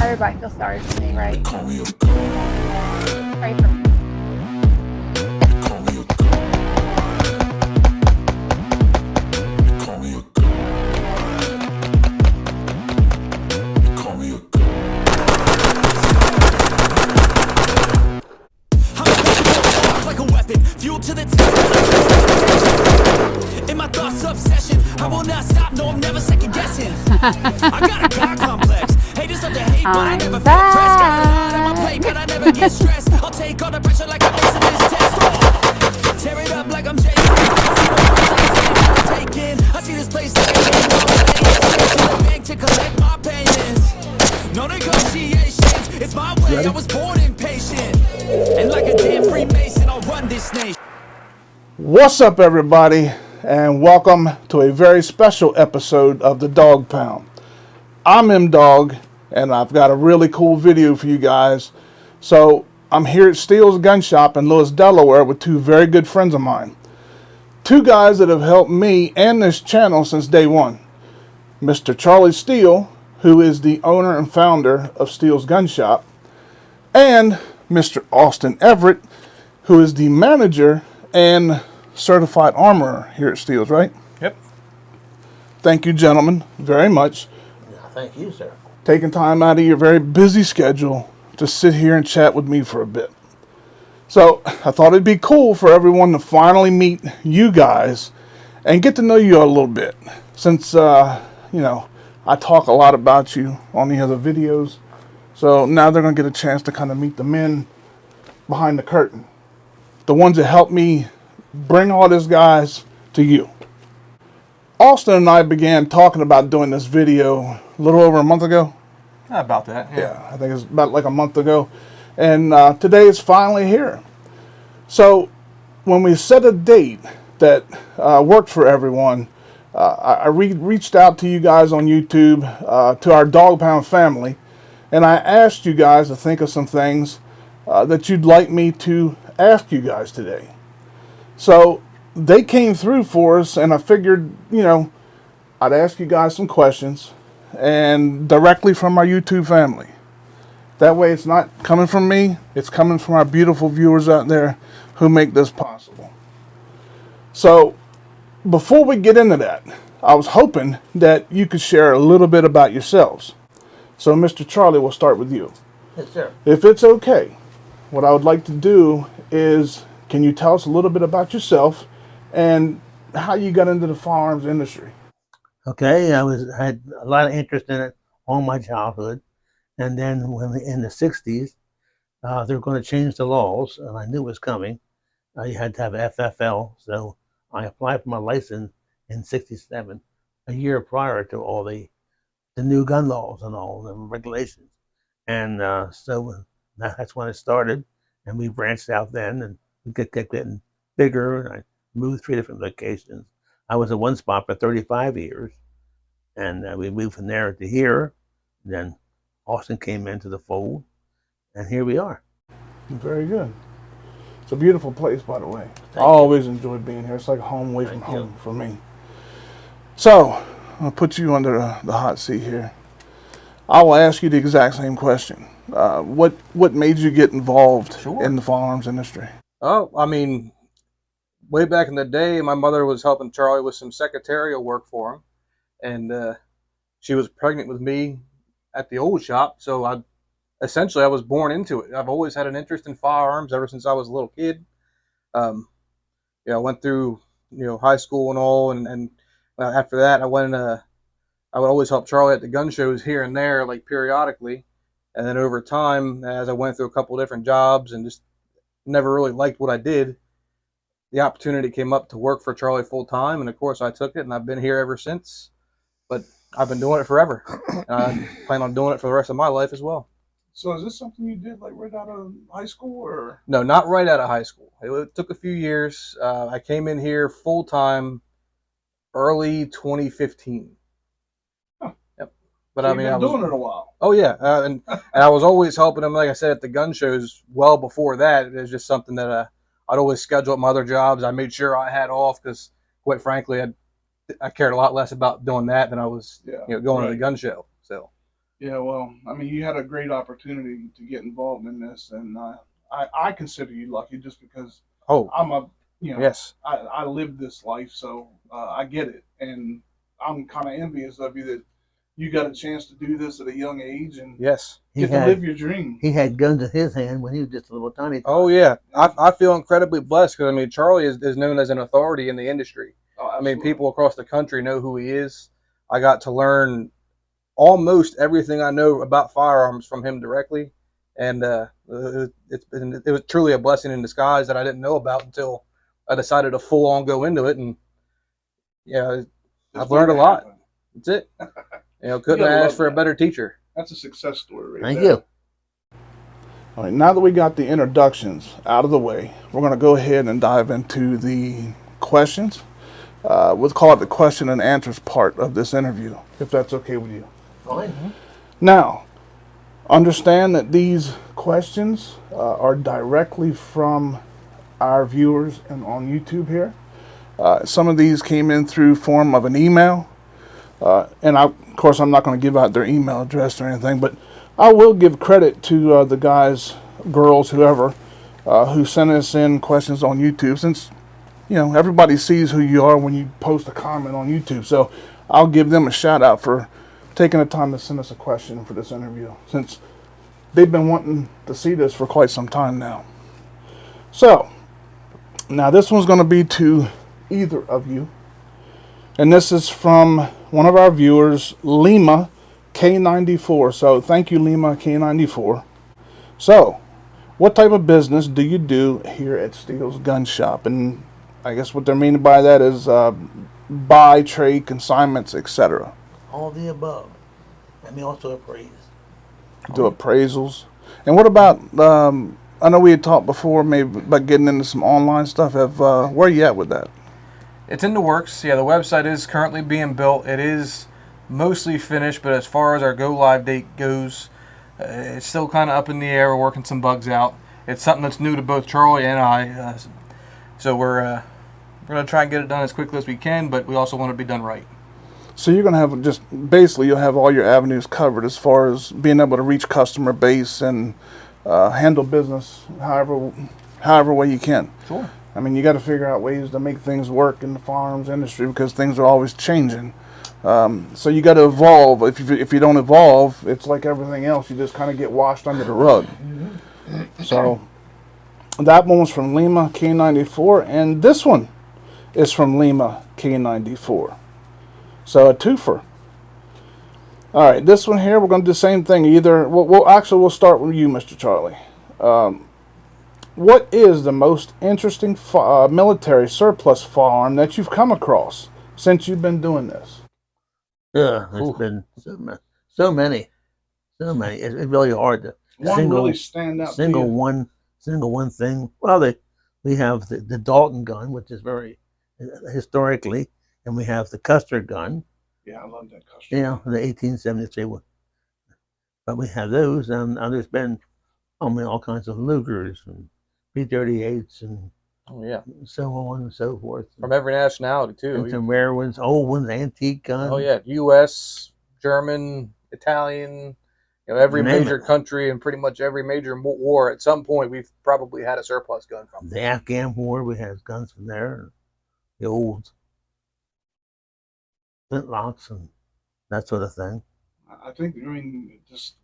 Everybody feels sorry for me, right? Pray for me. Like a weapon, fuel to the in my thoughts, obsession. I will not stop, no, I'm never second guessing. I got a God complex. Haters love to hate, but I never feel pressed. Got a lot on my plate, but I never get stressed. I'll take all the pressure like I'm facing this test. Tear it up like I'm Jay. I see this place like a game. To the bank to collect my payments. No negotiations, it's my way. I was born impatient. And like a damn Freemason, I'll run this nation. What's up, everybody, and welcome to a very special episode of the Dog Pound. I'm M-Dog, and I've got a really cool video for you guys. So I'm here at STEELE'S Gun Shop in Lewes, Delaware with two very good friends of mine. Two guys that have helped me and this channel since day one. Mr. Charlie Steele, who is the owner and founder of STEELE'S Gun Shop, and Mr. Austin Everett, who is the manager and certified armorer here at STEELE'S, right? Yep. Thank you, gentlemen, very much. Thank you, sir. Taking time out of your very busy schedule to sit here and chat with me for a bit. So I thought it'd be cool for everyone to finally meet you guys and get to know you a little bit. Since, you know, I talk a lot about you on the other videos. So now they're going to get a chance to kind of meet the men behind the curtain. The ones that helped me bring all this guys to you. Austin and I began talking about doing this video a little over a month ago. About that, Yeah, I think it's about like a month ago. And today is finally here. So when we set a date that worked for everyone, I reached out to you guys on YouTube, to our Dog Pound family, and I asked you guys to think of some things that you'd like me to ask you guys today. So they came through for us, and I figured, you know, I'd ask you guys some questions, and directly from our YouTube family. That way it's not coming from me, it's coming from our beautiful viewers out there who make this possible. So before we get into that, I was hoping that you could share a little bit about yourselves. So Mr. Charlie, we'll start with you. Yes, sir. If it's okay, what I would like to do is, can you tell us a little bit about yourself and how you got into the firearms industry? Okay, I had a lot of interest in it all my childhood, and then in the 60s, they were going to change the laws, and I knew it was coming. You had to have FFL, so I applied for my license in '67, a year prior to all the new gun laws and all the regulations, and so that's when it started, and we branched out then, and we kept getting bigger, and I moved 3 different locations. I was at one spot for 35 years, and we moved from there to here. Then Austin came into the fold, and here we are. Very good. It's a beautiful place, by the way. I always enjoyed being here. It's like home away from home for me. So I'll put you under the hot seat here. I will ask you the exact same question. What made you get involved in the firearms industry? Oh, I mean, way back in the day, my mother was helping Charlie with some secretarial work for him, and she was pregnant with me at the old shop, so I was born into it. I've always had an interest in firearms ever since I was a little kid. I went through high school and all, and after that, I would always help Charlie at the gun shows here and there, like periodically, and then over time, as I went through a couple different jobs and just never really liked what I did, the opportunity came up to work for Charlie full time, and of course I took it, and I've been here ever since. But I've been doing it forever, and I plan on doing it for the rest of my life as well. So is this something you did like right out of high school, or? No, not right out of high school. It took a few years. I came in here full time early 2015. Huh. Yep. But So I mean, I was doing it a while. Oh yeah, and I was always helping him, like I said, at the gun shows. Well before that, it was just something that I'd always schedule at my other jobs. I made sure I had off because, quite frankly, I cared a lot less about doing that than I was, going to the gun show. So Yeah, well, I mean, you had a great opportunity to get involved in this, and I consider you lucky just because Oh, I'm a, you know, yes. I lived this life, so I get it, and I'm kind of envious of you that you got a chance to do this at a young age and Yes. get to live your dream. He had guns in his hand when he was just a little tiny. Oh, yeah. I feel incredibly blessed because, I mean, Charlie is known as an authority in the industry. Oh, I mean, absolutely. people across the country know who he is. I got to learn almost everything I know about firearms from him directly. And it was truly a blessing in disguise that I didn't know about until I decided to full on go into it. And, yeah, I've learned a lot. Happen. That's it. Couldn't ask for a better teacher. That's a success story right Thank there. you. All right, now that we got the introductions out of the way, we're going to go ahead and dive into the questions. We'll call it the question and answers part of this interview, if that's okay with you. Fine. Now, understand that these questions are directly from our viewers and on YouTube here. Some of these came in through form of an email, and of course I'm not going to give out their email address or anything, but I will give credit to the guys, girls, whoever, who sent us in questions on YouTube, since everybody sees who you are when you post a comment on YouTube. So I'll give them a shout out for taking the time to send us a question for this interview, since they've been wanting to see this for quite some time now. So now this one's going to be to either of you, and this is from one of our viewers, Lima K94. So thank you, Lima K94. So, what type of business do you do here at Steele's Gun Shop? And I guess what they're meaning by that is buy, trade, consignments, etc. All the above. Let me also appraise. Do appraisals. And what about, I know we had talked before maybe about getting into some online stuff. Where are you at with that? It's in the works. Yeah, the website is currently being built. It is mostly finished, but as far as our go live date goes, it's still kind of up in the air. We're working some bugs out. It's something that's new to both Charlie and I, so we're going to try and get it done as quickly as we can, but we also want it to be done right. So you're going to have you'll have all your avenues covered as far as being able to reach customer base and handle business however way you can. Sure. I mean, you got to figure out ways to make things work in the firearms industry because things are always changing. So you got to evolve. If you don't evolve, it's like everything else. You just kind of get washed under the rug. So that one was from Lima K94, and this one is from Lima K94. So a twofer. All right, this one here, we're going to do the same thing. We'll start with you, Mr. Charlie. What is the most interesting military surplus firearm that you've come across since you've been doing this? Yeah, there's been so many. It's really hard to really stand out. Single one thing. Well, we have the Dalton gun, which is very historically, and we have the Custer gun. Yeah, I love that Custer. Yeah, the 1873 one. But we have those, and there's been, all kinds of Lugers and P-38s and so on and so forth. From every nationality too. And some rare ones, old ones, antique guns. Oh yeah, U.S., German, Italian. Every major country and pretty much every major war at some point we've probably had a surplus gun from. The Afghan War, we had guns from there. The old flintlocks and that sort of thing. I think, just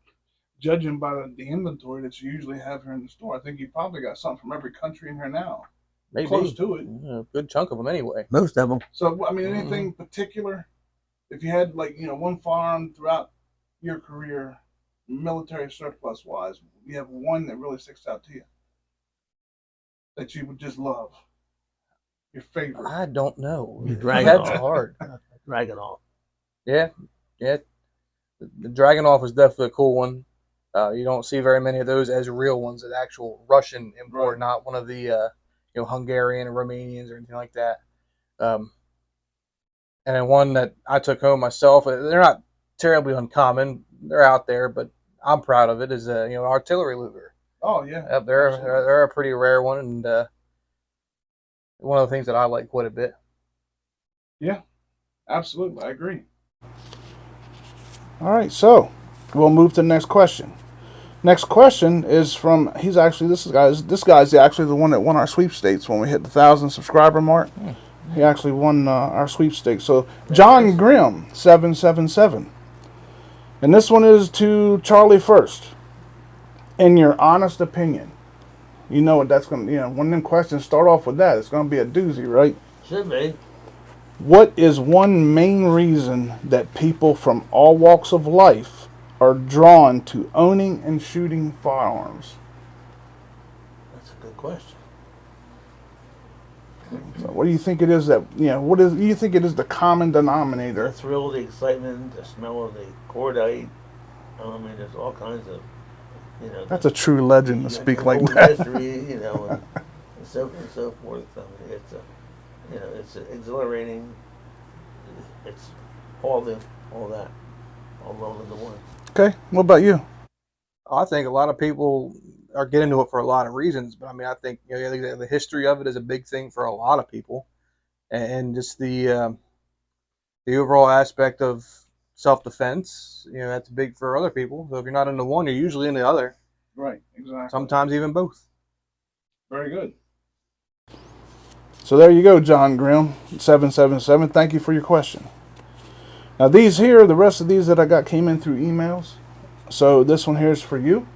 judging by the inventory that you usually have here in the store, I think you probably got something from every country in here now. Maybe. Close to it. A good chunk of them anyway. Most of them. So, anything particular? If you had, one firearm throughout your career, military surplus wise, you have one that really sticks out to you that you would just love? Your favorite? I don't know. That's hard. Dragunov. Yeah. The Dragunov is definitely a cool one. You don't see very many of those as real ones, as actual Russian import, not one of the Hungarian or Romanians or anything like that. And then one that I took home myself. They're not terribly uncommon. They're out there, but I'm proud of it. Is artillery Luger. Oh yeah. They're a pretty rare one, and one of the things that I like quite a bit. Yeah, absolutely, I agree. All right, so We'll move to the next question. Next question is from, this guy's actually the one that won our sweepstakes when we hit the 1,000 subscriber mark. He actually won our sweepstakes. So John Grimm 777, and this one is to Charlie first. In your honest opinion, you know what that's going to, when them questions start off with that, it's going to be a doozy, right? Should be. What is one main reason that people from all walks of life are drawn to owning and shooting firearms? That's a good question. So what do you think it is that, what do you think it is the common denominator? The thrill, the excitement, the smell of the cordite. I mean, there's all kinds of, That's a true legend to speak like old that. history, and so forth. I mean, it's exhilarating. It's all that, all rolled into one. Okay, what about you? I think a lot of people are getting into it for a lot of reasons, but I mean, I think the history of it is a big thing for a lot of people, and just the overall aspect of self-defense. That's big for other people. So if you're not into one, you're usually in the other. Right, exactly. Sometimes even both. Very good. So there you go, John Grimm 777. Thank you for your question. Now the rest of these that I got came in through emails. So this one here is for you.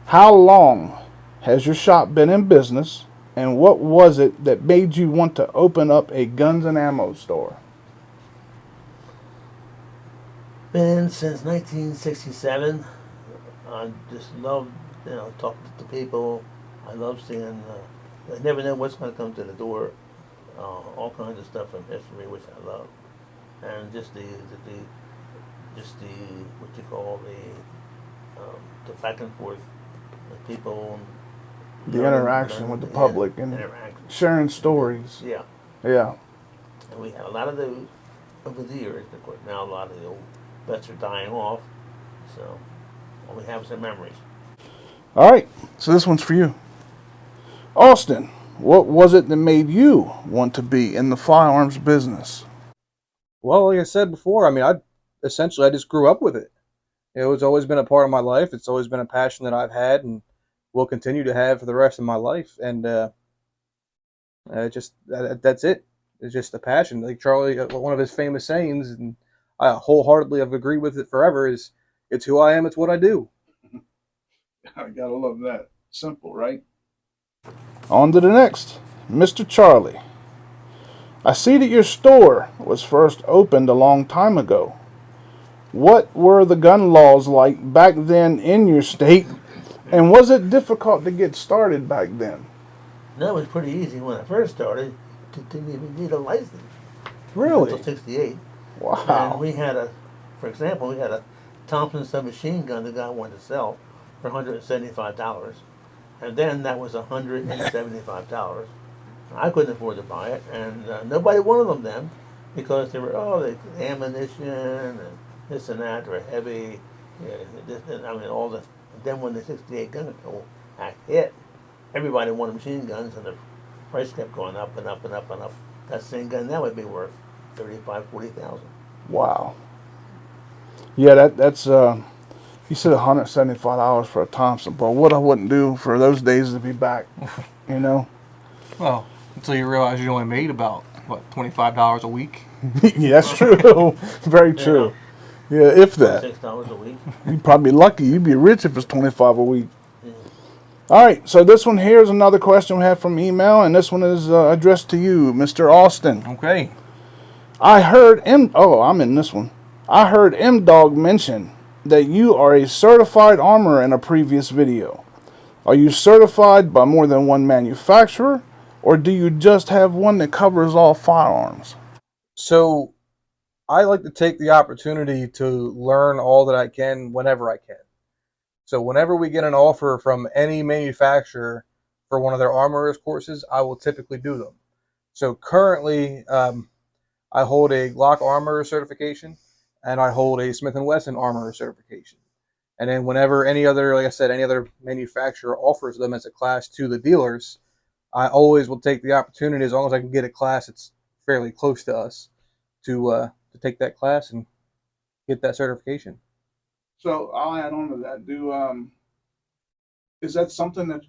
How long has your shop been in business, and what was it that made you want to open up a guns and ammo store? Been since 1967. I just love, talking to people. I love seeing. I never know what's going to come to the door. All kinds of stuff from history, which I love, and just the what you call the back and forth with people. The interaction with the public and sharing stories. Yeah. Yeah. And we had a lot of those over the years. Of course, now a lot of the old vets are dying off, so all we have is some memories. All right, so this one's for you. Austin, what was it that made you want to be in the firearms business? Well, like I said before, I mean, I just grew up with it. It's always been a part of my life. It's always been a passion that I've had and will continue to have for the rest of my life. And that's it. It's just a passion. Like Charlie, one of his famous sayings, and I wholeheartedly have agreed with it forever, is it's who I am, it's what I do. I gotta love that. Simple, right? On to the next. Mr. Charlie, I see that your store was first opened a long time ago. What were the gun laws like back then in your state, and was it difficult to get started back then? No, it was pretty easy when I first started. Didn't even need a license. Really? Until '68. Wow. And we had a Thompson submachine gun the guy wanted to sell for $175. And then that was $175. I couldn't afford to buy it, and nobody wanted them then because they were, the ammunition and this and that, were heavy. All the. Then when the '68 Gun Control Act hit, everybody wanted machine guns, and the price kept going up and up and up and up. That same gun now would be worth $35,000-$40,000. Wow. Yeah, that's you said $175 for a Thompson, but what I wouldn't do for those days to be back, Well, until you realize you only made about $25 a week. Yeah, that's true. Very true. Yeah, if that. $6 a week. You'd probably be lucky. You'd be rich if it's $25 a week. Yeah. All right, so this one here is another question we had from email, and this one is addressed to you, Mr. Austin. Okay. I'm in this one. I heard M-Dog mention that you are a certified armorer in a previous video. Are you certified by more than one manufacturer, or do you just have one that covers all firearms? So I like to take the opportunity to learn all that I can whenever I can. So whenever we get an offer from any manufacturer for one of their armorer's courses, I will typically do them. So currently, I hold a Glock armorer certification, and I hold a Smith & Wesson armorer certification. And then whenever any other manufacturer offers them as a class to the dealers, I always will take the opportunity, as long as I can get a class that's fairly close to us, to take that class and get that certification. So I'll add on to that. Is that something that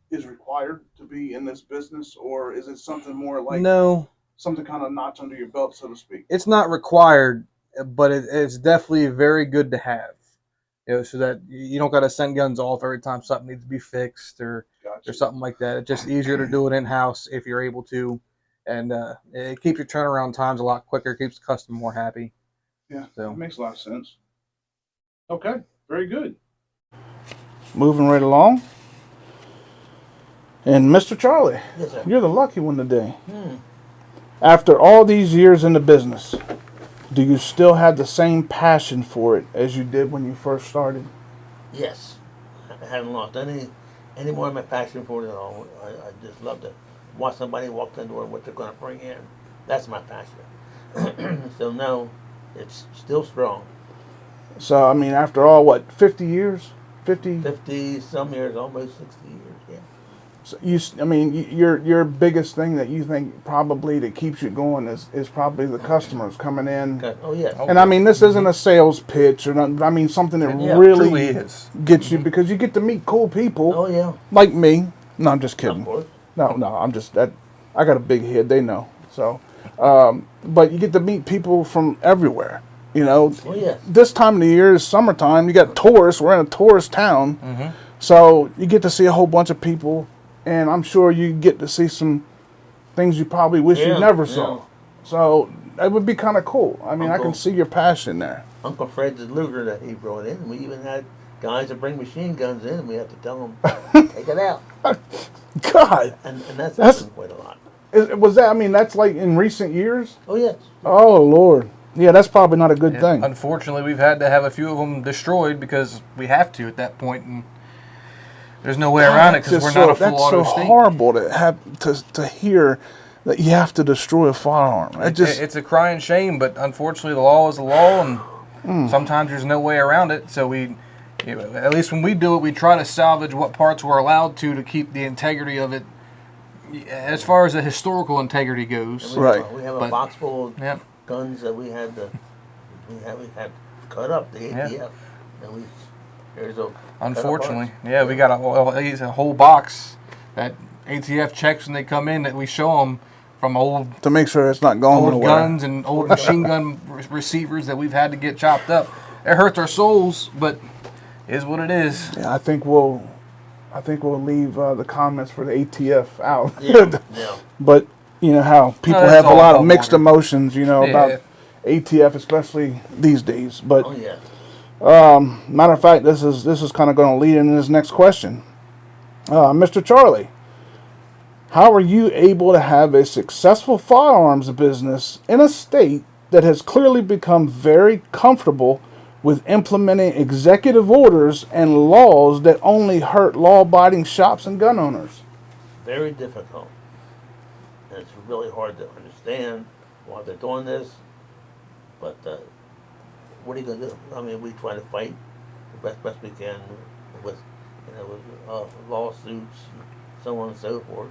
is required to be in this business, or is it something more like No, something kind of notch under your belt, so to speak? it's not required, but it's definitely very good to have. So that you don't got to send guns off every time something needs to be fixed or Gotcha. something like that. It's just easier to do it in house if you're able to, and it keeps your turnaround times a lot quicker. Keeps the customer more happy. Yeah, So that makes a lot of sense. Okay, very good. Moving right along. And Mr. Charlie, Yes, sir. you're the lucky one today. After all these years in the business, do you still have the same passion for it as you did when you first started? Yes. I haven't lost any more of my passion for it at all. I just love to watch somebody walk in the door and what they're going to bring in. That's my passion. So no, it's still strong. So, I mean, after all, what, 50 years? 50? 50 some years, almost 60 years, yeah. So I mean, your biggest thing that you think probably that keeps you going is probably the customers coming in. Oh, yes. And I mean, this isn't a sales pitch or nothing. I mean, something that Yeah, really truly is. gets you because you get to meet cool people Oh, yeah. like me. No, I'm just Of kidding. course. No, I'm just that. I got a big head. They know. So, but you get to meet people from everywhere. You know, Oh, yes. this time of the year is summertime. You got tourists. We're in a tourist town, so you get to see a whole bunch of people, and I'm sure you get to see some things you probably wish you Yeah, never yeah. saw. So that would be kind of cool. I mean, I can Uncle- see your passion there. Uncle Fred's Luger that he brought in. We even had guys that bring machine guns in, and we have to tell them, take it out. God, And that's That's- happened quite a lot. was that? I mean, that's like in recent years. Oh, yes. Oh Lord, yeah, that's probably not a good Yeah, thing. unfortunately, we've had to have a few of them destroyed because we have to at that point, and there's no way around it because we're not a full That's auto so state. horrible to have to hear that you have to destroy a firearm. It's a crying shame, but unfortunately, the law is the law, and sometimes there's no way around it. So at least when we do it, we try to salvage what parts we're allowed to keep the integrity of it, as far as the historical integrity goes. Right. We have a But- box full of Yep. guns that we had cut up the ATF, and there's a Unfortunately, yeah, we got a whole box that ATF checks when they come in that we show them from old to make sure it's not going nowhere. guns and old machine gun receivers that we've had to get chopped up. It hurts our souls, but it is what it is. Yeah, I think we'll leave the comments for the ATF out. Yeah, yeah. But you know how people that's have a all lot of about mixed water. emotions, you know, Yeah. about ATF, especially these days. But Oh, yeah. matter of fact, this is kind of going to lead into this next question. Mr. Charlie, how are you able to have a successful firearms business in a state that has clearly become very comfortable with implementing executive orders and laws that only hurt law-abiding shops and gun owners? Very difficult. And it's really hard to understand why they're doing this. But what are you going to do? I mean, we try to fight the best we can with, lawsuits, so on and so forth.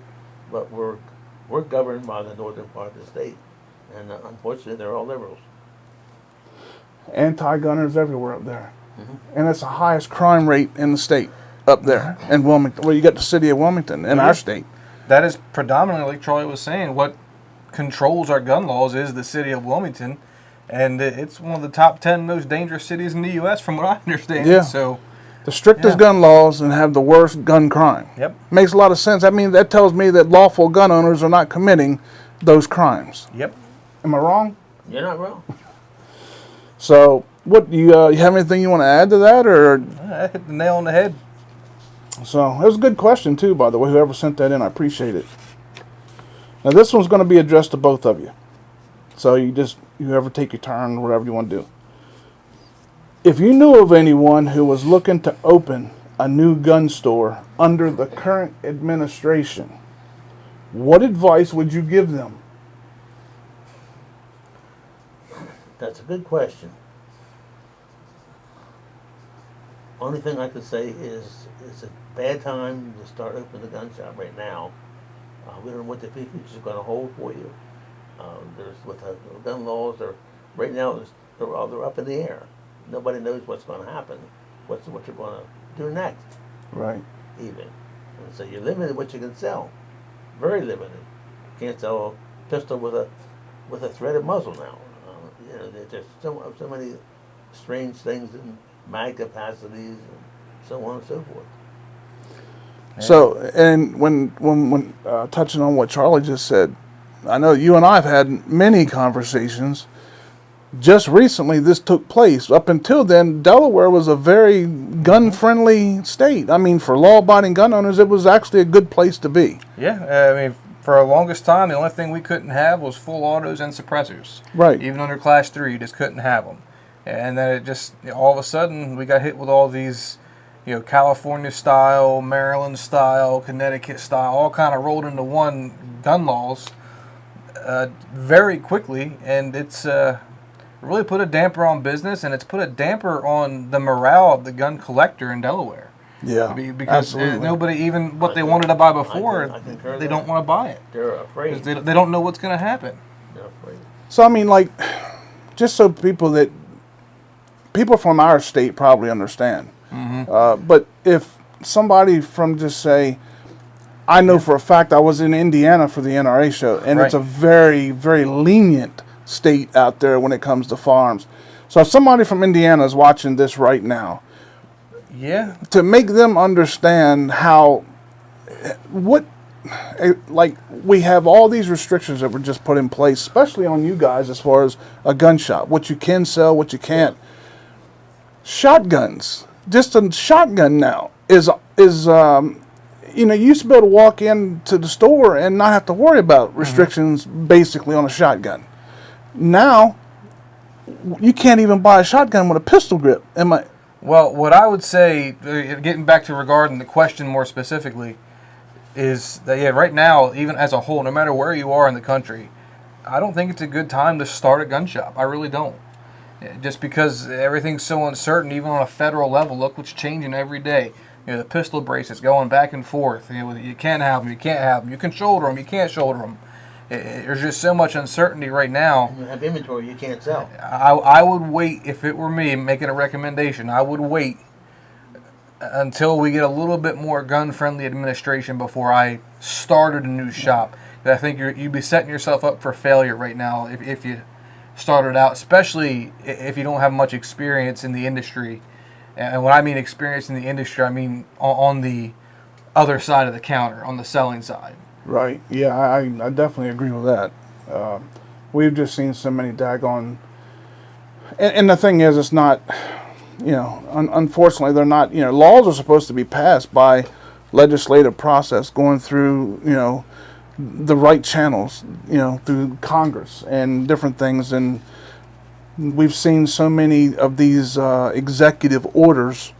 But we're governed by the northern part of the state, and unfortunately, they're all liberals. Anti-gunners everywhere up there. And it's the highest crime rate in the state up there in Wilmington. Well, you got the city of Wilmington in our state. That is predominantly, like Charlie was saying, what controls our gun laws is the city of Wilmington, and it's one of the top 10 most dangerous cities in the U.S. from what I understand. Yeah. So, The strictest Yeah. gun laws and have the worst gun crime. yep, Makes a lot of sense. I mean, that tells me that lawful gun owners are not committing those crimes. yep. Am I wrong? You're not wrong. So, what you have anything you want to add to that, or? I hit the nail on the head. So that was a good question too, by the way. Whoever sent that in, I appreciate it. Now this one's going to be addressed to both of you. So you ever take your turn, whatever you want to do. If you knew of anyone who was looking to open a new gun store under the current administration, what advice would you give them? That's a good question. Only thing I could say is it's a bad time to start opening the gun shop right now. We don't know what the future is going to hold for you. There's with the gun laws, right now they're up in the air. nobody knows what's going to happen, what you're going to do next, Right. even. And so you're limited what you can sell, very limited. You can't sell a pistol with a threaded muzzle now. You know, there's just so many strange things in mag capacities and so on and so forth. So, and when touching on what Charlie just said, I know you and I have had many conversations. Just recently, this took place. Up until then, Delaware was a very gun-friendly state. I mean, for law-abiding gun owners, it was actually a good place to be. Yeah, I mean, for the longest time, the only thing we couldn't have was full autos and suppressors. Right. Even under Class 3, you just couldn't have them. And then it just, all of a sudden, we got hit with all these, California style, Maryland style, Connecticut style, all kind of rolled into one gun laws very quickly, and it's really put a damper on business, and it's put a damper on the morale of the gun collector in Delaware. Yeah, because absolutely. nobody, even what they wanted to buy before, they don't want to buy it. They're afraid. They don't know what's going to happen. They're afraid. So, I mean, like, just so people from our state probably understand. But if somebody from just say, I know for a fact I was in Indiana for the NRA show, and it's a very, very lenient state out there when it comes to firearms. So if somebody from Indiana is watching this right now, to make them understand we have all these restrictions that were just put in place, especially on you guys as far as a gun shop, what you can sell, what you can't. Shotguns, just a shotgun now is you used to be able to walk into the store and not have to worry about restrictions basically on a shotgun. Now, you can't even buy a shotgun with a pistol grip. Well, what I would say, getting back to regarding the question more specifically, is that, right now, even as a whole, no matter where you are in the country, I don't think it's a good time to start a gun shop. I really don't. Just because everything's so uncertain, even on a federal level. Look what's changing every day. The pistol bracelets going back and forth. You can have them, you can't have them. You can shoulder them, you can't shoulder them. There's just so much uncertainty right now. You have inventory you can't sell. I would wait, if it were me making a recommendation, I would wait until we get a little bit more gun-friendly administration before I started a new shop. I think you'd be setting yourself up for failure right now if you started out, especially if you don't have much experience in the industry. And when I mean experience in the industry, I mean on the other side of the counter, on the selling side. Right. Yeah, I definitely agree with that. We've just seen so many daggone... And the thing is, it's not... unfortunately, they're not... laws are supposed to be passed by legislative process going through, the right channels, through Congress and different things. And we've seen so many of these executive orders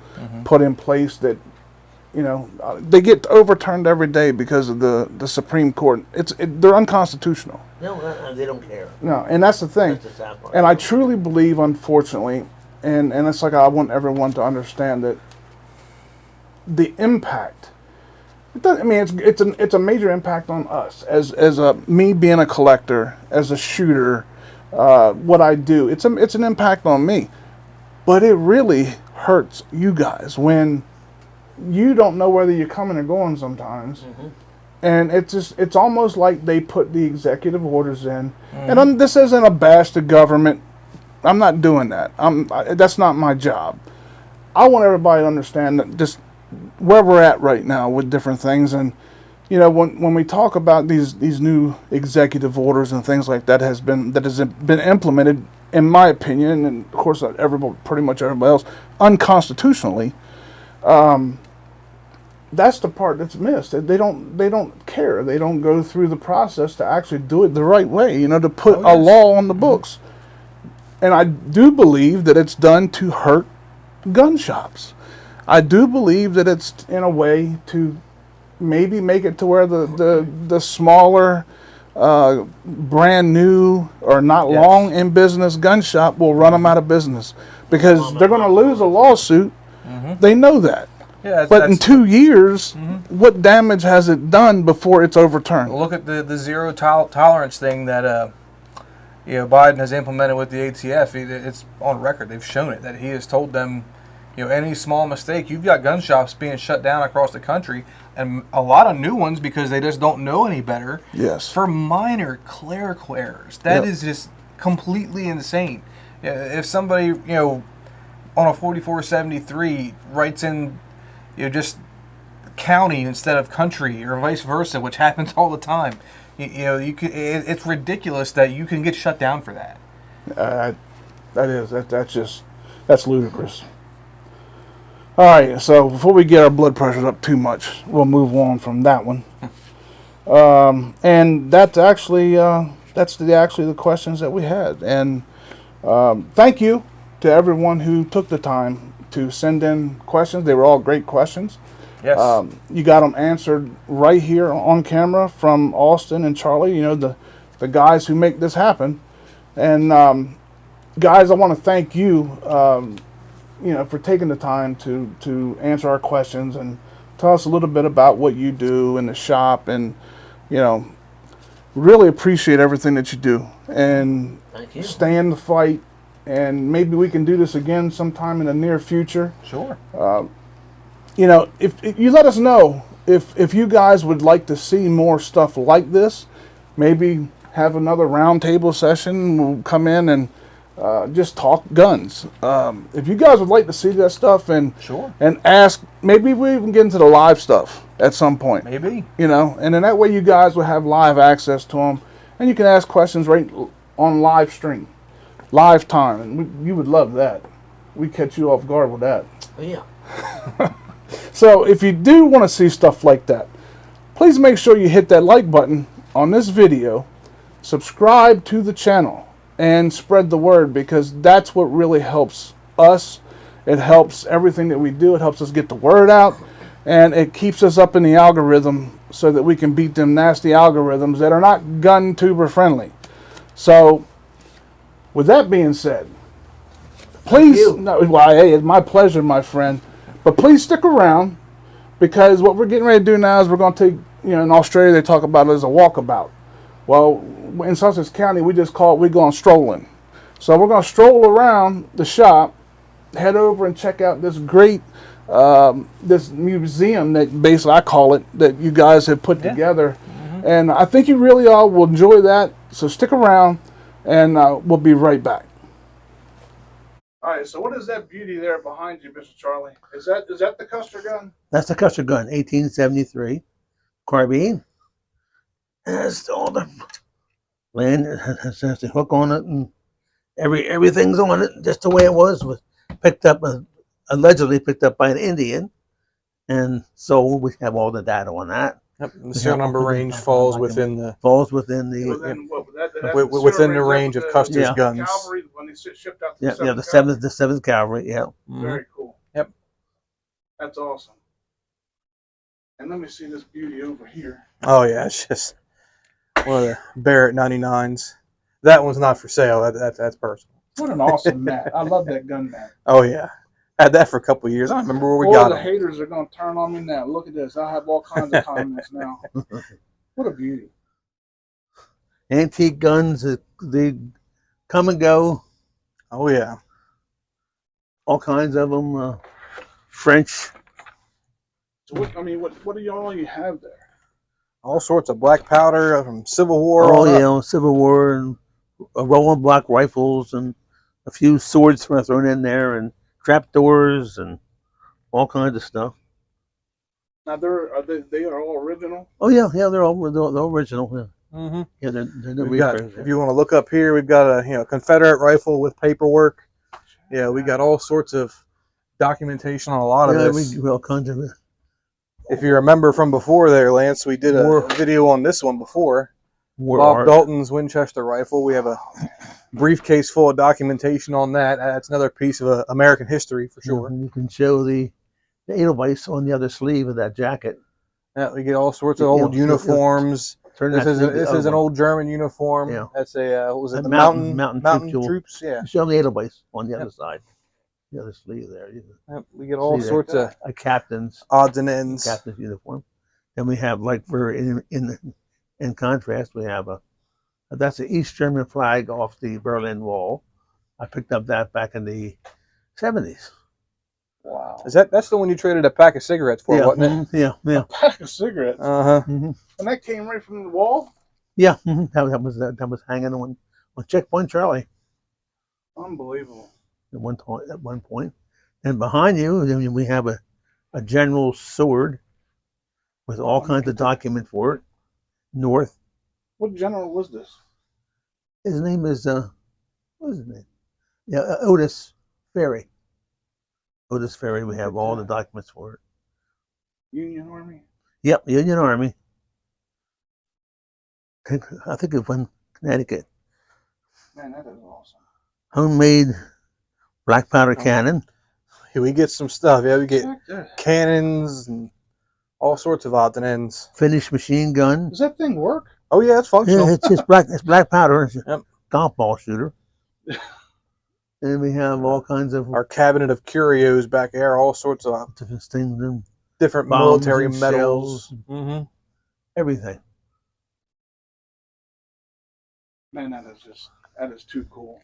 put in place that, they get overturned every day because of the Supreme Court. They're unconstitutional. No, they don't care. No, and that's the thing. That's the sad part. And I truly believe, unfortunately, and it's like I want everyone to understand that the impact. It's a major impact on us as me being a collector, as a shooter. What I do, it's an impact on me, but it really hurts you guys when you don't know whether you're coming or going sometimes. And it's almost like they put the executive orders in. And this isn't a bash to government. I'm not doing that. That's not my job. I want everybody to understand that just where we're at right now with different things. And when we talk about these new executive orders and things like that has been implemented, in my opinion, and of course pretty much everybody else, unconstitutionally. That's the part that's missed. They don't care. They don't go through the process to actually do it the right way. To put a law on the books. And I do believe that it's done to hurt gun shops. I do believe that it's in a way to maybe make it to where the smaller, brand new or not long in business gun shop will run them out of business because they're going to lose a lawsuit. They know that. Yeah, but in 2 years, what damage has it done before it's overturned? Look at the zero tolerance thing that Biden has implemented with the ATF. It's on record. They've shown it that he has told them, any small mistake, you've got gun shops being shut down across the country, and a lot of new ones because they just don't know any better. Yes. For minor clerical errors, that is just completely insane. If somebody, on a 4473 writes in, just county instead of country, or vice versa, which happens all the time. It's ridiculous that you can get shut down for that. That's ludicrous. All right, so before we get our blood pressures up too much, we'll move on from that one. And that's actually the questions that we had. And thank you to everyone who took the time to send in questions. They were all great questions. Yes. You got them answered right here on camera from Austin and Charlie, the guys who make this happen. And guys, I want to thank you, for taking the time to answer our questions and tell us a little bit about what you do in the shop. And, really appreciate everything that you do. And Thank you. stay in the fight. And maybe we can do this again sometime in the near future. Sure. If you let us know if you guys would like to see more stuff like this, maybe have another roundtable session. We'll come in and just talk guns. If you guys would like to see that stuff and Sure. and ask, maybe we even get into the live stuff at some point. Maybe. And then that way you guys will have live access to them, and you can ask questions right on live stream, live time, and you would love that. We catch you off guard with that. Oh, yeah. So if you do want to see stuff like that, please make sure you hit that like button on this video, subscribe to the channel, and spread the word, because that's what really helps us. It helps everything that we do. It helps us get the word out, and it keeps us up in the algorithm so that we can beat them nasty algorithms that are not gun tuber friendly. So with that being said, please, hey, it's my pleasure, my friend. But please stick around, because what we're getting ready to do now is we're going to take, in Australia they talk about it as a walkabout. Well, in Sussex County we're going strolling. So we're going to stroll around the shop, head over and check out this great, this museum that basically I call it, that you guys have put together. Mm-hmm. And I think you really all will enjoy that. So stick around, and we'll be right back. All right, so what is that beauty there behind you, Mr. Charlie? Is that the Custer gun? That's the Custer gun, 1873 carbine. That's all the land. Has the hook on it, and everything's on it just the way it was picked up, allegedly picked up by an Indian, and so we have all the data on that. Yep. The serial number range falls within the within the range of Custer's guns. Cavalry, when they shipped out to the seventh Cavalry. Yeah. Mm-hmm. Very cool. Yep. That's awesome. And let me see this beauty over here. Oh yeah, it's just one of the Barrett 99s. That one's not for sale. That's personal. What an awesome mat! I love that gun mat. Oh yeah, had that for a couple of years. I remember where we got it. The haters are going to turn on me now. Look at this. I have all kinds of comments now. What a beauty! Antique guns, they come and go. Oh yeah, all kinds of them. French. So what do you have there? All sorts of black powder from Civil War. Oh yeah, Civil War, and a roll of black rifles, and a few swords thrown in there, and trapdoors, and all kinds of stuff. Now they are all original. Oh yeah, they're all original. Yeah, mm-hmm. Yeah, they're if you want to look up here, we've got a Confederate rifle with paperwork. Yeah, we got all sorts of documentation on a lot of this. We all kinds of it. If you remember from before there, Lance, we did a video on this one before. Bob Dalton's Winchester rifle. We have a briefcase full of documentation on that. That's another piece of American history for sure. You can show the Edelweiss on the other sleeve of that jacket. Yeah, we get all sorts of old uniforms. This is an old German uniform. Yeah. That's what was it? The mountain troops. Yeah. Show the Edelweiss on the other side. The other sleeve there. Yep. We get all sorts of a captain's odds and ends. Captain's uniform. Then we have, like, in contrast, we have a That's the East German flag off the Berlin Wall. I picked up that back in the 70s. Wow. That's the one you traded a pack of cigarettes for, Yeah, wasn't it? yeah. A pack of cigarettes. Uh-huh. And that came right from the wall? Yeah, that was hanging on Checkpoint Charlie Unbelievable. at one point. And behind you, then we have a general's sword with all kinds of documents for it. North. What general was this? His name is what is his name? Yeah, Otis Ferry. Otis Ferry. We have all the documents for it. Union Army? Yep, Union Army. I think it was in Connecticut. Man, that is awesome. Homemade black powder cannon. Here we get some stuff. Yeah, we get cannons and all sorts of odds and ends. Finished machine gun. Does that thing work? Oh yeah, it's functional. Yeah, it's black. It's black powder. It's Yep. golf ball shooter. And we have all kinds of Our cabinet of curios back there, all sorts of different things, and different bombs military and medals. shells. Everything. Man, that is too cool.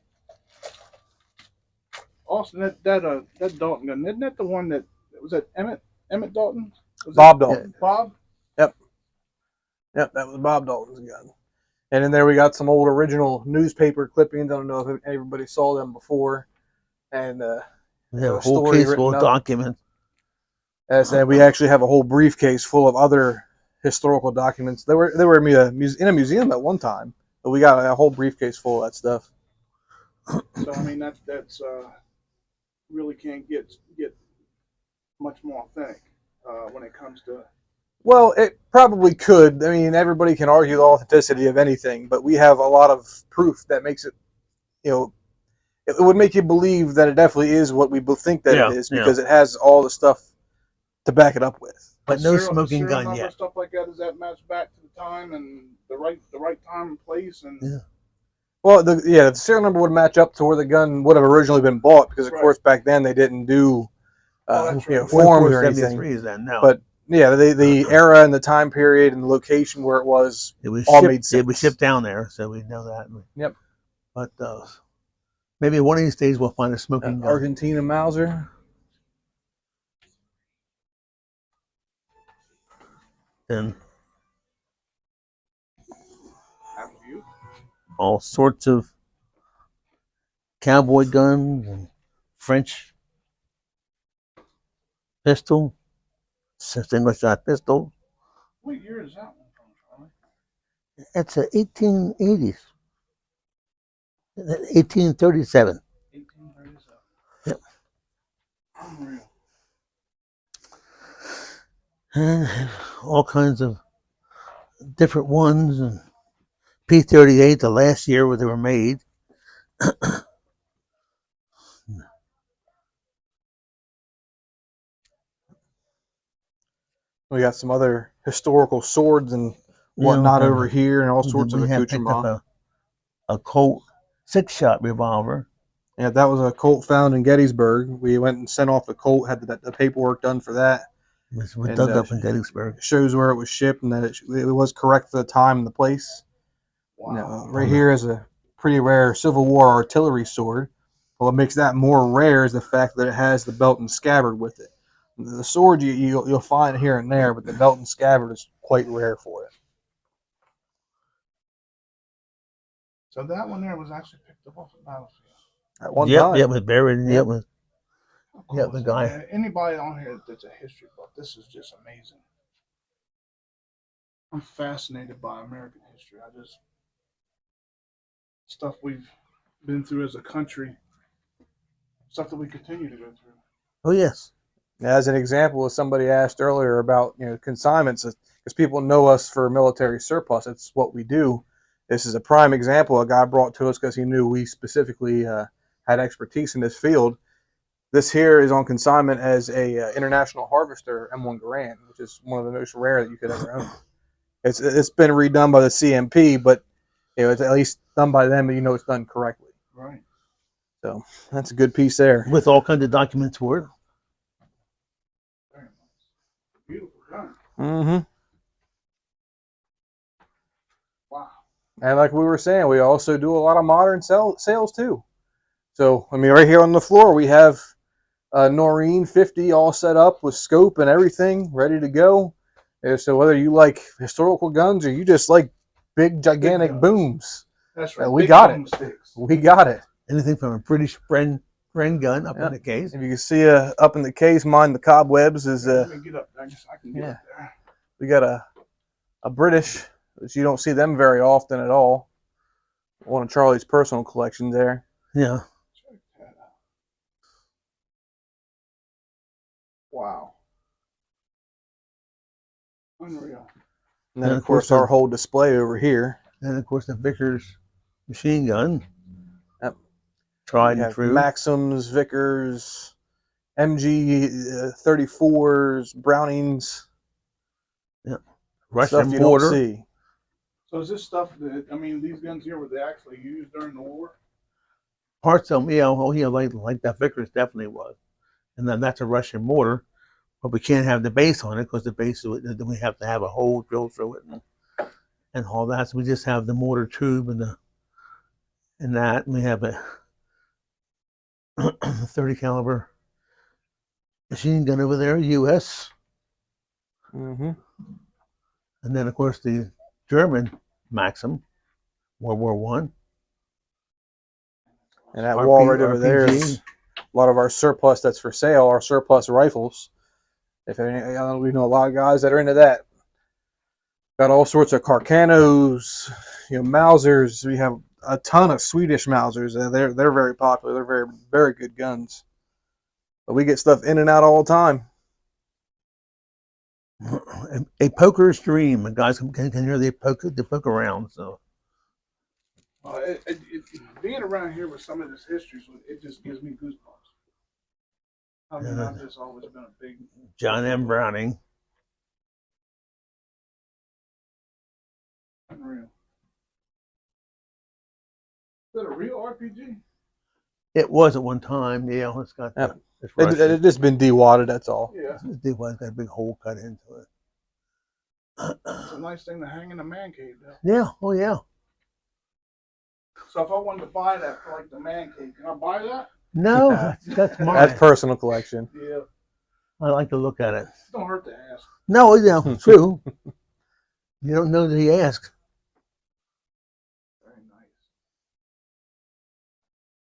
Austin, that Dalton gun, isn't that the one that was that Emmett Dalton? Was Bob that Dalton. Bob? Yep, that was Bob Dalton's gun. And then there we got some old original newspaper clippings. I don't know if everybody saw them before. And We have a whole case full of documents. As I said, we actually have a whole briefcase full of other historical documents. They were in a museum at one time, but we got a whole briefcase full of that stuff. So I mean that's really can't get much more authentic when it comes to. Well, it probably could. I mean, everybody can argue the authenticity of anything, but we have a lot of proof that makes it, it would make you believe that it definitely is what we think that it is, because it has all the stuff to back it up with. But no smoking gun yet. Stuff like that, does that match back to the time and the right time and place? And Well, the serial number would match up to where the gun would have originally been bought, because of course back then they didn't do forms or anything. Then, no. But yeah, the era and the time period and the location where it was all made sense. It was shipped down there, so we know that. Yep. But maybe one of these days we'll find a smoking gun. Argentina Mauser. And all sorts of cowboy guns and French pistol, single shot pistol. What year is that one from, Charlie? It's a 1880s. 1837. 1837. Yep. Unreal. And all kinds of different ones, and P-38, the last year where they were made. We got some other historical swords and whatnot over here, and all sorts of accoutrements. A Colt 6-shot revolver. Yeah, that was a Colt found in Gettysburg. We went and sent off the Colt, had the paperwork done for that. It was dug up in Gettysburg. Shows where it was shipped and that it was correct for the time and the place. Wow. Right here is a pretty rare Civil War artillery sword. Well, what makes that more rare is the fact that it has the belt and scabbard with it. The sword you'll find here and there, but the belt and scabbard is quite rare for it. So that one there was actually picked up off the battlefield. At one time. It was buried in it. Cool. The guy. Man, anybody on here that's a history buff, this is just amazing. I'm fascinated by American history. Stuff we've been through as a country, stuff that we continue to go through. Oh, yes. As an example, as somebody asked earlier about consignments, because people know us for military surplus, it's what we do. This is a prime example a guy brought to us because he knew we specifically had expertise in this field. This here is on consignment as a International Harvester M1 Garand, which is one of the most rare that you could ever own. It's been redone by the CMP, but it's at least done by them, and it's done correctly. Right. So that's a good piece there. With all kinds of documents for it. Very nice. Beautiful gun. Mm-hmm. Wow. And like we were saying, we also do a lot of modern sales too. So, I mean, right here on the floor, we have Noreen 50 all set up with scope and everything ready to go. And so whether you like historical guns or you just like big, gigantic booms, That's right. we Big got it. boomsticks. We got it. Anything from a British friend gun up in the case. If you can see up in the case, mine the cobwebs is Let me get up. I guess I can get up there. we got a British, which you don't see them very often at all. One of Charlie's personal collections there. Yeah. Check that out. Wow. Unreal. And then, of course, our whole display over here. And, of course, the Vickers machine gun. Yep. Tried and true. Maxims, Vickers, MG 34s, Brownings. Yeah. Russian stuff you mortar. don't see. So is this stuff that, I mean, these guns here, were they actually used during the war? Parts of them, yeah, oh, yeah, like that Vickers definitely was. And then that's a Russian mortar. But we can't have the base on it because the base, then we have to have a hole drilled through it and all that. So we just have the mortar tube and that. And we have a 30 caliber machine gun over there, U.S. Mm-hmm. And then, of course, the German Maxim, World War One. And that wall right over there is a lot of our surplus that's for sale, our surplus rifles. If any, we know a lot of guys that are into that. Got all sorts of Carcanos, Mausers. We have a ton of Swedish Mausers. They're very popular. They're very, very good guns. But we get stuff in and out all the time. A poker's dream. Guys can hear they poke around. So being around here with some of this history, it just gives me goosebumps. I mean, I've just always been a big John M. Browning. Unreal. Is that a real RPG? It was at one time. Yeah, it's got. Yep. It's just been dewadded. That's all. Yeah. It was got a big hole cut into it. It's a nice thing to hang in a man cave, though. Yeah. Oh yeah. So if I wanted to buy that for like the man cave, can I buy that? No, that's mine. That's personal collection. Yeah. I like to look at it. Don't hurt to ask. No, yeah, true. You don't know that he asked. Very nice.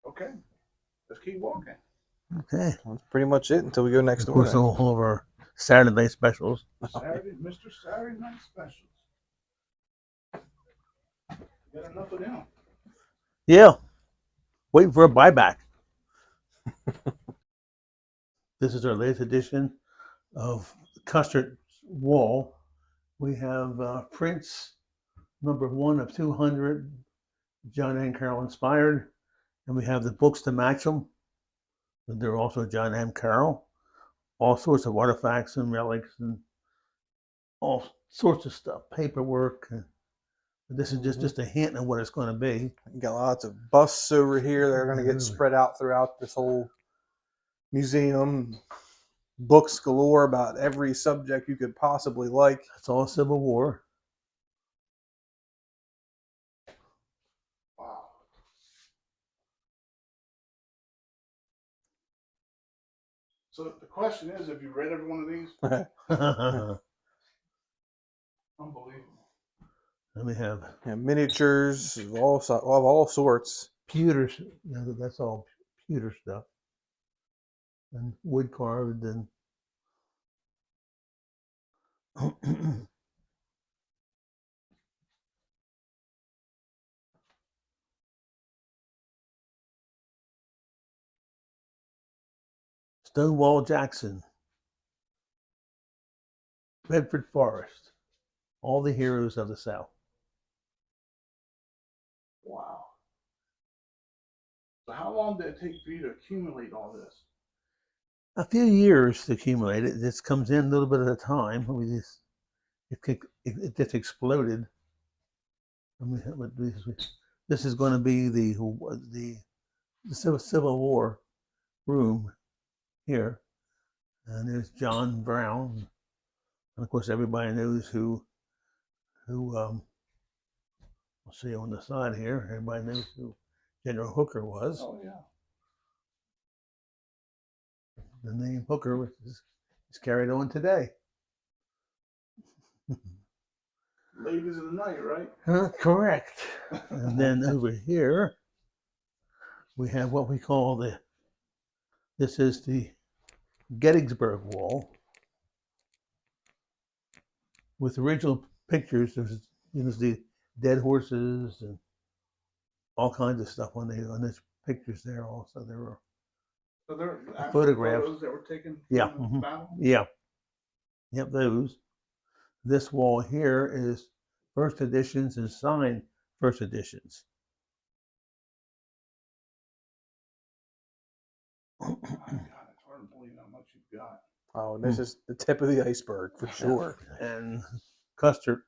Okay. Let's keep walking. Okay. That's pretty much it until we go next Of door. course, all of our Saturday specials. Mr. Saturday Night Specials. Got enough of them. Yeah. Waiting for a buyback. This is our latest edition of Custard's Wall. We have prints, number 1 of 200, John M. Carroll inspired. And we have the books to match them. They're also John M. Carroll. All sorts of artifacts and relics and all sorts of stuff, paperwork. This is just a hint of what it's going to be. You got lots of busts over here that are going to get spread out throughout this whole museum. Books galore about every subject you could possibly like. It's all Civil War. Wow. So the question is, have you read every one of these? Unbelievable. Then we have miniatures of all sorts. pewter. That's all pewter stuff. And wood carved and Stonewall Jackson, Bedford Forrest, all the heroes of the South. Wow. So how long did it take for you to accumulate all this? A few years to accumulate it. This comes in a little bit at a time. It just exploded. This is going to be the Civil War room here, and there's John Brown, and of course everybody knows who We'll see on the side here. Everybody knows who General Hooker was. Oh yeah. The name Hooker is carried on today. Ladies of the night, right? Correct. And then over here, we have what we call this is the Gettysburg Wall with original pictures. There's the dead horses and all kinds of stuff on these pictures there. Also, there were So there are photographs photos that were taken from Yeah. the battle. Yeah. Yep, those. This wall here is first editions and signed first editions. Oh my God, it's hard to believe how much you've got. Oh, this is the tip of the iceberg for sure. And custard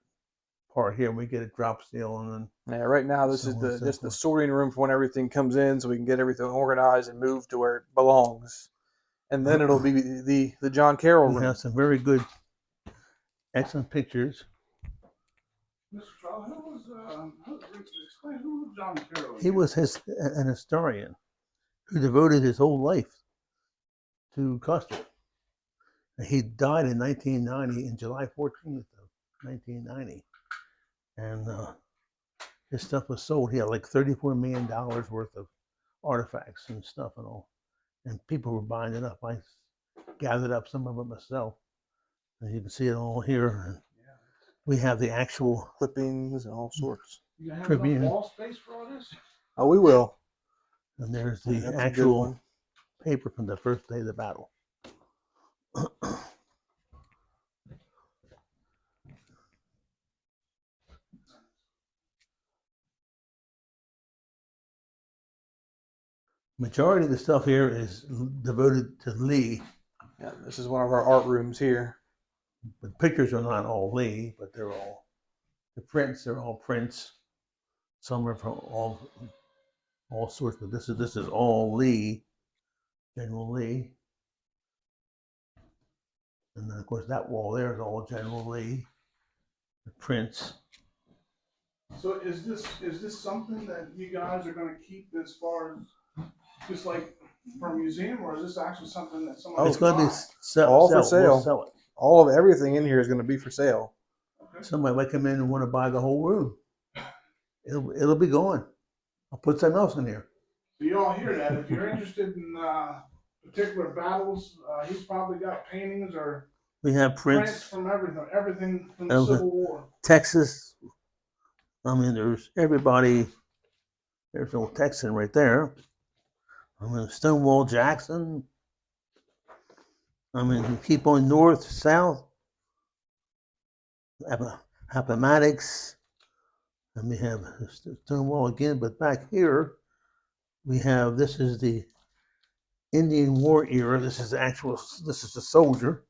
part here, we get a drop seal, and then Yeah, right now this So is on the and so just the forth. sorting room for when everything comes in, so we can get everything organized and moved to where it belongs. And then it'll be the John Carroll we room. have some very good, excellent pictures. Mr. Charlie, explain who was John Carroll? He was an historian who devoted his whole life to Custer. He died in 1990, in July 14th of 1990. And his stuff was sold. He had like $34 million worth of artifacts and stuff and all. And people were buying it up. I gathered up some of it myself. And you can see it all here. And we have the actual Clippings and all sorts. You gonna have Tribune. enough wall space for all this? Oh, we will. And there's Yeah, the that's a good actual one. paper from the first day of the battle. Majority of the stuff here is devoted to Lee. Yeah, this is one of our art rooms here. But pictures are not all Lee, but they're all the prints. They're all prints. Some are from all sorts. But this is all Lee, General Lee. And then of course that wall there is all General Lee. The prints. So is this something that you guys are going to keep as far as just like for a museum, or is this actually something that somebody? It's going to be All for We'll sale. sell it. All of everything in here is going to be for sale. Okay. Somebody might come in and want to buy the whole room. It'll be gone. I'll put something else in here. So you all hear that? If you're interested in particular battles, he's probably got paintings or We have prints prints. from everything from the Okay. Civil War. Texas. I mean, there's everybody. There's old Texan right there. I mean, Stonewall Jackson. I mean, you keep on north, south. Appomattox. And we have Stonewall again, but back here, we have, this is the Indian War era. This is the soldier.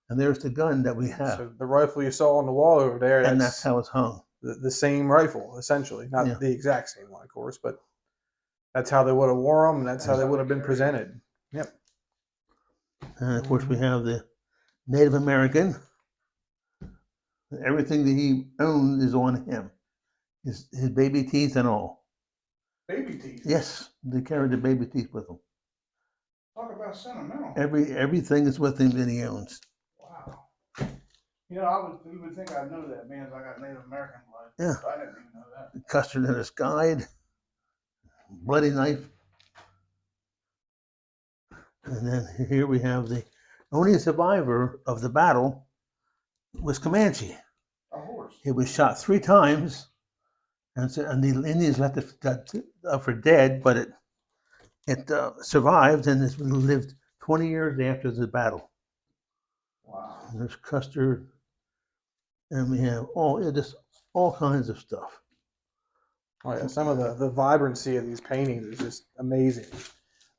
And there's the gun that we have. So the rifle you saw on the wall over there, And that's how it's hung. the same rifle, essentially. Not Yeah. the exact same one, of course, but that's how they would have wore them, and that's how they would have been presented. Yep. And of course, we have the Native American. Everything that he owned is on him. His baby teeth and all. Baby teeth. Yes, they carried the baby teeth with them. Talk about sentimental. Everything is with him that he owns. Wow. You know, you would think I'd know that, man. I got Native American blood. Yeah. But I didn't even know that. Custard in his guide. Bloody knife. And then here we have the only survivor of the battle was Comanche. A horse. He was shot 3 times, and the Indians left it for dead, but it survived and it's lived 20 years after the battle. Wow. And there's Custer, and we have all kinds of stuff. Oh, yeah. Some of the vibrancy of these paintings is just amazing.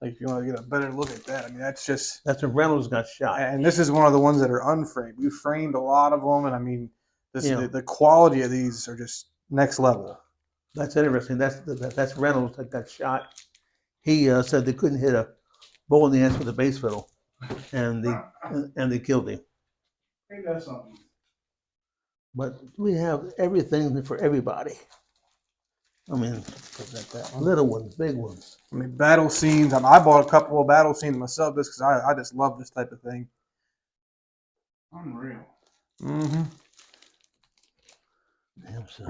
Like, if you want to get a better look at that, I mean, that's just. That's when Reynolds got shot. And this is one of the ones that are unframed. We framed a lot of them, and I mean, Yeah. the quality of these are just next level. That's interesting. That's Reynolds that got shot. He said they couldn't hit a bull in the ass with a bass fiddle, and they killed him. Ain't that something? But we have everything for everybody. I mean, That one. little ones, big ones. I mean, battle scenes. I bought a couple of battle scenes myself just because I just love this type of thing. Unreal. Mm-hmm. Damn, so.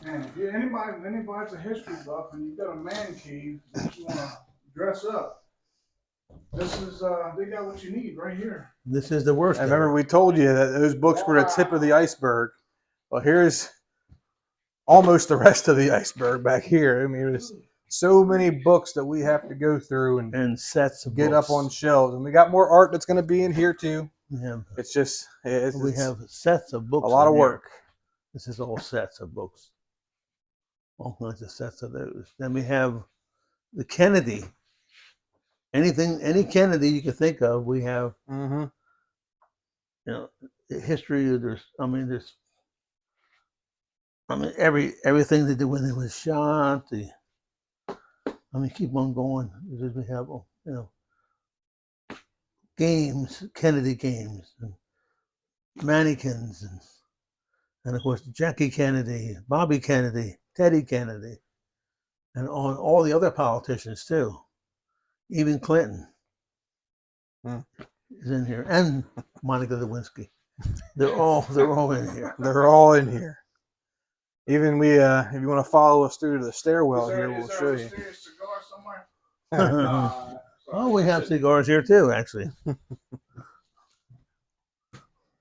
Man, if anybody's a history buff and you've got a man cave that you want to dress up, this is they got what you need right here. This is the worst. I remember we told you that those books were the tip of the iceberg. Well, here's almost the rest of the iceberg back here. I mean, there's so many books that we have to go through and sets of get books. up on shelves, and we got more art that's going to be in here too. Yeah. It's just We have sets of books. a lot of work. This is all sets of books. All kinds of sets of those. Then we have the Kennedy. Any Kennedy you can think of, we have. Mm-hmm. You know, the history. Everything they did when it was shot. Keep on going. We have, games, Kennedy games, and mannequins, and of course Jackie Kennedy, Bobby Kennedy, Teddy Kennedy, and all the other politicians too. Even Clinton is in here, and Monica Lewinsky. They're all in here. They're all in here. Even if you want to follow us through to the stairwell here, we'll show you. Cigar somewhere? Oh, we have cigars here too, actually.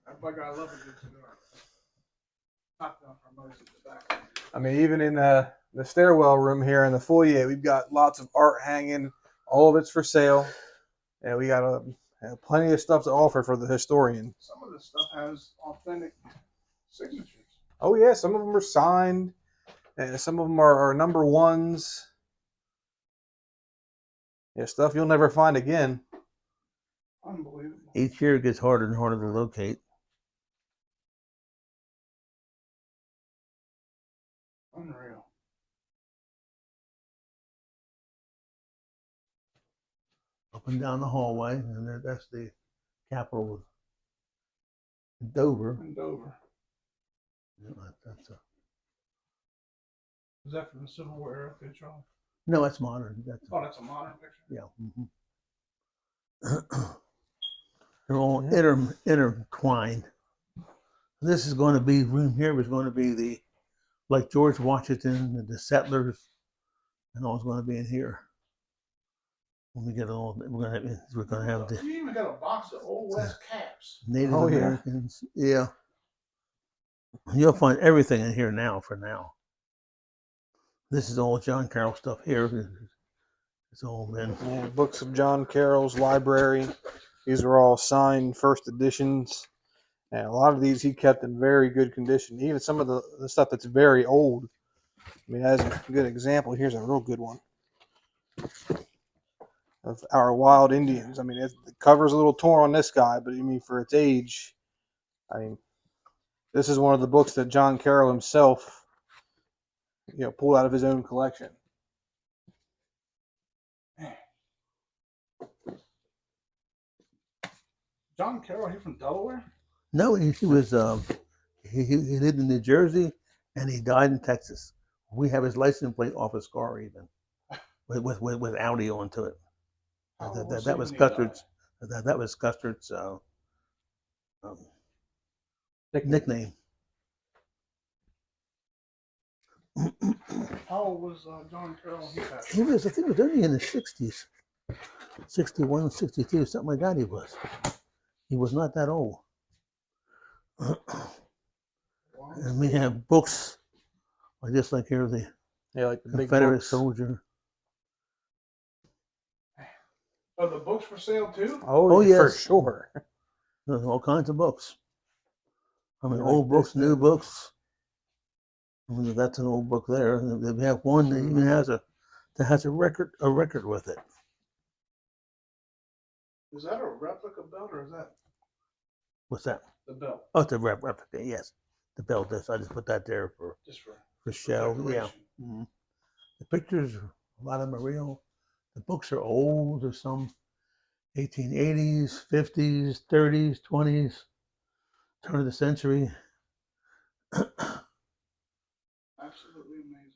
Everybody got to love a good cigar. Not down for most of the back. I mean, even in the stairwell room here in the foyer, we've got lots of art hanging. All of it's for sale. And we got plenty of stuff to offer for the historian. Some of this stuff has authentic signatures. Oh, yeah. Some of them are signed. And some of them are number ones. Yeah, stuff you'll never find again. Unbelievable. Each year it gets harder and harder to locate. Unreal. Up and down the hallway, and that's the Capitol in Dover. In Dover. Yeah, that's Is that from the Civil War era, too, Charlie? no, that's modern. That's a modern picture. yeah. They're all intertwined. This is going to be room here is going to be like George Washington, the settlers, and all is going to be in here. When we get all, we're going to have the You even got a box of Old West caps. Native Americans. Yeah. You'll find everything in here now. For now, this is all John Carroll stuff here. It's all been Books of John Carroll's library. These are all signed first editions. And a lot of these he kept in very good condition. Even some of the stuff that's very old. I mean, as a good example, here's a real good one of our wild Indians. I mean, the cover's a little torn on this guy, but I mean, for its age, I mean, this is one of the books that John Carroll himself, pulled out of his own collection. John Carroll, he from Delaware? no. He was he lived in New Jersey, and he died in Texas. We have his license plate off his car, even with Audi onto it. That was Custer's. That was Custer's nickname. How old was John Carroll? I think he was only in the 60s. 61, 62, something like that he was. He was not that old. And we have books, just like here, the like the big Confederate books. soldier. Are the books for sale too? Oh yes. For sure. There's all kinds of books. I mean, Yeah, old like books, new books. I mean, that's an old book there. We have one that even has a record with it. Is that a replica belt or is that What's that? the belt? Oh, it's a replica. Yes, the belt. I just put that there for show. Yeah. Mm-hmm. The pictures, a lot of them are real. The books are old. There's some 1880s, 50s, 30s, 20s, turn of the century. Absolutely amazing.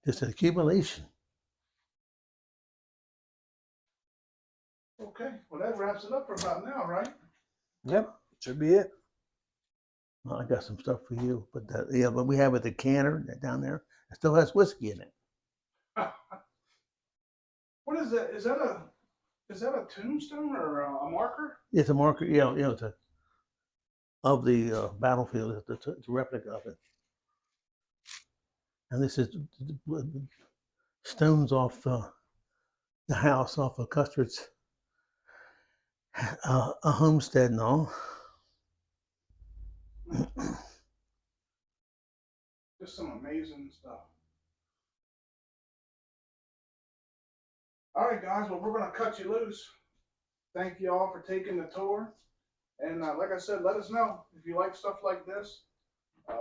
Just an accumulation. Okay, well that wraps it up for about now, right? Yep, should be it. Well, I got some stuff for you, but but we have it the canner down there. It still has whiskey in it. What is that? Is that a tombstone or a marker? It's a marker, it's of the battlefield. It's a replica of it. And this is stones off the house off of Custard's a homestead and all. Just some amazing stuff. All right, guys. Well, we're going to cut you loose. Thank you all for taking the tour. And like I said, let us know if you like stuff like this.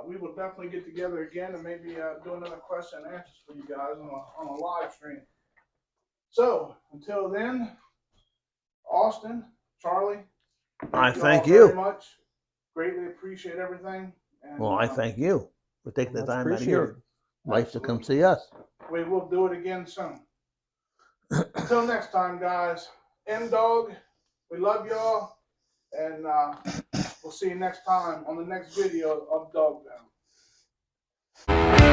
We will definitely get together again and maybe do another question and answers for you guys on a live stream. So until then, Austin, Charlie, I thank all very you. much. Greatly appreciate everything. And, Well, I thank you for taking the Much time out of appreciated. your life to come see us. we will do it again soon. Until next time, guys. M-Dog, we love y'all. And we'll see you next time on the next video of Dog Down.